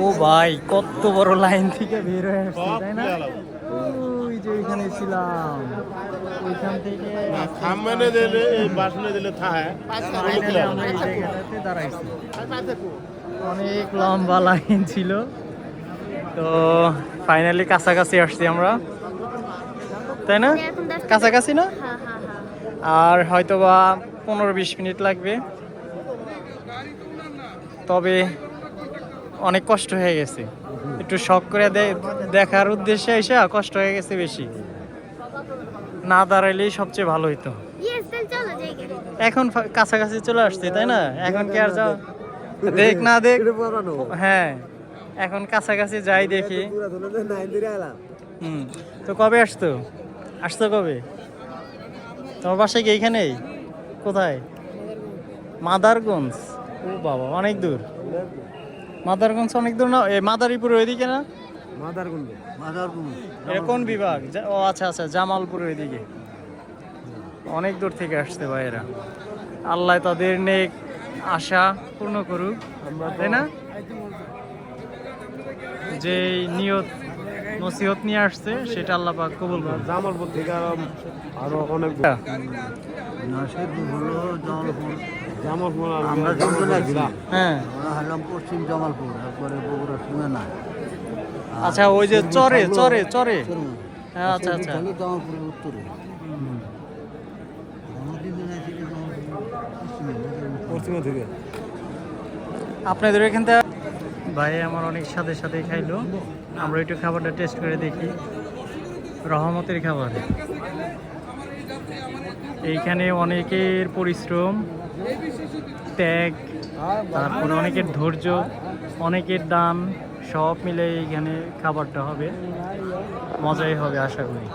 ও ভাই কত বড় লাইন থেকে বের হয়ে আসছে তাই না? ওই যে ওইখানে ছিলাম, ওইখান থেকে সামনে দিলে এই বাসনে দিলে থায় ফাইনালি আমরা এই জায়গাটাতে দাঁড়াইছি। অনেক লম্বা লাইন ছিল, তো ফাইনালি কাছাকাছি আসছি আমরা, তাই না? কাছাকাছি না? আর হয়তো বা 15-20 মিনিট লাগবে, তবে অনেক কষ্ট হয়ে গেছে, একটু শখ করে দেখার উদ্দেশ্যে এসে কষ্ট হয়ে গেছে বেশি, না দাঁড়াইলেই সবচেয়ে ভালো হইতো। এখন কাছাকাছি চলে আসছে তাই না? এখন কি আর যাও দেখ না দেখ, হ্যাঁ এখন কাছাকাছি যাই দেখি। তো কবে আসতো কবে? তোমার বাসায় কি এইখানেই? কোথায়? মাদারগঞ্জ? ও বাবা অনেক দূর। মাদারগঞ্জ অনেক দূর না? মাদারীপুরের ওইদিকে না? এটা কোন বিভাগ? ও আচ্ছা আচ্ছা, জামালপুরের ওইদিকে। অনেক দূর থেকে আসতে ভাইয়েরা, আল্লাহ তাদের নেক আশা পূর্ণ করুক, তাই না? যে নিয়ত নসিহত নিয়ে আসছে সেটা আল্লাহ পাক কবুল করুন। জামালপুর থেকে আরো অনেক জামালপুর আমরা দুজন আছি। হ্যাঁ আমরা হলাম পশ্চিম জামালপুর, তারপরে বগুড়া সুমেনা। আচ্ছা, ওই যে চরে চরে চরে হ্যাঁ আচ্ছা আচ্ছা। জামালপুরের উত্তরে পশ্চিমা থেকে আপনাদের এখান থেকে ভাই আমার অনেক সাথে সাথে খাইলো, আমরা একটু খাবারটা টেস্ট করে দেখি। রহমতের খাবার, এইখানে অনেকের পরিশ্রম, ত্যাগ, তারপরে অনেকের ধৈর্য, অনেকের দান, সব মিলে এইখানে খাবারটা হবে, মজাই হবে আশা করি।